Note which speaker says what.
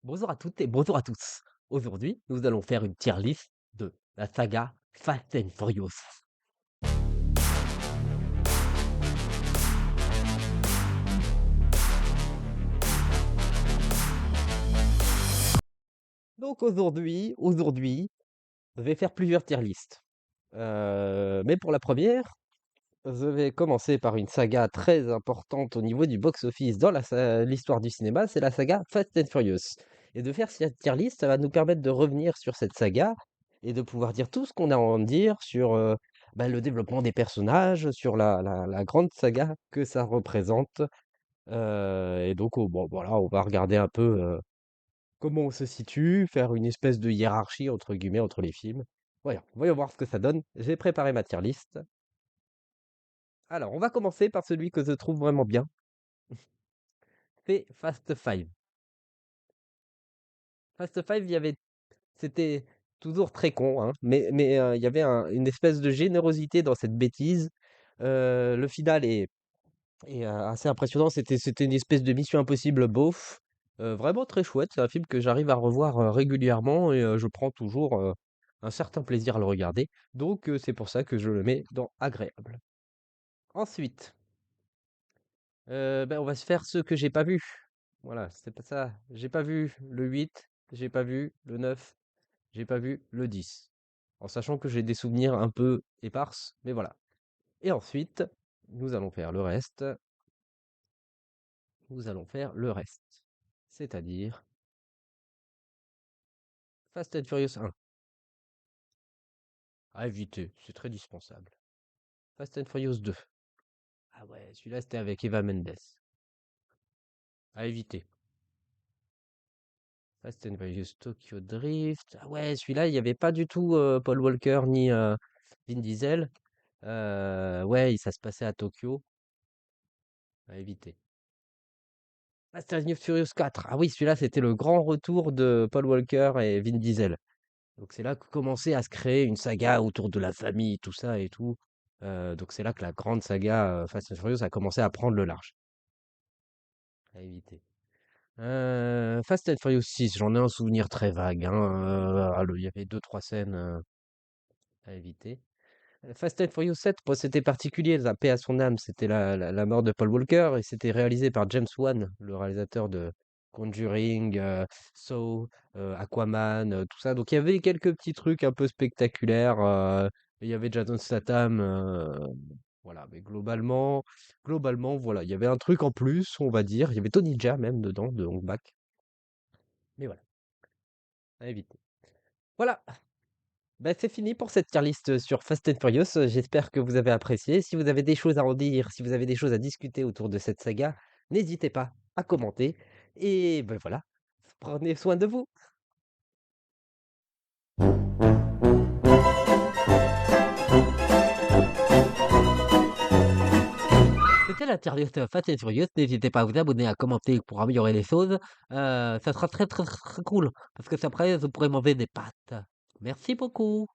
Speaker 1: Bonjour à toutes et bonjour à tous. Aujourd'hui, nous allons faire une tier list de la saga Fast and Furious. Donc aujourd'hui, je vais faire plusieurs tier lists. Mais pour la première, je vais commencer par une saga très importante au niveau du box-office dans l'histoire du cinéma, c'est la saga Fast and Furious. Et de faire cette tier list, ça va nous permettre de revenir sur cette saga et de pouvoir dire tout ce qu'on a à en dire sur le développement des personnages, sur la grande saga que ça représente. Et donc, bon, voilà, on va regarder un peu comment on se situe, faire une espèce de hiérarchie entre guillemets entre les films. Voyons voir ce que ça donne. J'ai préparé ma tier list. Alors, on va commencer par celui que je trouve vraiment bien, c'est Fast Five. Fast Five, c'était toujours très con, hein, mais il y avait une espèce de générosité dans cette bêtise. Le final est assez impressionnant. C'était une espèce de mission impossible beauf. Vraiment très chouette. C'est un film que j'arrive à revoir régulièrement et je prends toujours un certain plaisir à le regarder. Donc c'est pour ça que je le mets dans agréable. Ensuite, on va se faire ceux que j'ai pas vus. Voilà, c'est pas ça. J'ai pas vu le 8, j'ai pas vu le 9, j'ai pas vu le 10. En sachant que j'ai des souvenirs un peu éparses, mais voilà. Et ensuite, nous allons faire le reste. Nous allons faire le reste. C'est-à-dire Fast and Furious 1. À éviter, c'est très dispensable. Fast and Furious 2. Ah ouais, celui-là c'était avec Eva Mendes. À éviter. Fast and Furious Tokyo Drift. Ah ouais, celui-là, il n'y avait pas du tout Paul Walker ni Vin Diesel. Ouais, ça se passait à Tokyo. À éviter. Fast and Furious 4. Ah oui, celui-là, c'était le grand retour de Paul Walker et Vin Diesel. Donc c'est là que commençait à se créer une saga autour de la famille, tout ça et tout. Donc c'est là que la grande saga Fast and Furious a commencé à prendre le large. À éviter. Fast and Furious 6, j'en ai un souvenir très vague, hein. Il y avait deux, trois scènes à éviter. Fast and Furious 7, bon, c'était particulier, la paix à son âme, c'était la mort de Paul Walker et c'était réalisé par James Wan, le réalisateur de Conjuring, Saw, Aquaman, tout ça. Donc il y avait quelques petits trucs un peu spectaculaires. Il y avait Jason Statham, voilà. Mais globalement, voilà, il y avait un truc en plus, on va dire. Il y avait Tony Jaa même dedans, de Hong Bak. Mais voilà, à éviter. Voilà. C'est fini pour cette tier list sur Fast and Furious. J'espère que vous avez apprécié. Si vous avez des choses à en dire, si vous avez des choses à discuter autour de cette saga, n'hésitez pas à commenter. Et voilà, prenez soin de vous. C'était la tier list Fast and Furious. N'hésitez pas à vous abonner, à commenter pour améliorer les choses. Ça sera très très très très cool. Parce que après, vous pourrez manger des pâtes. Merci beaucoup.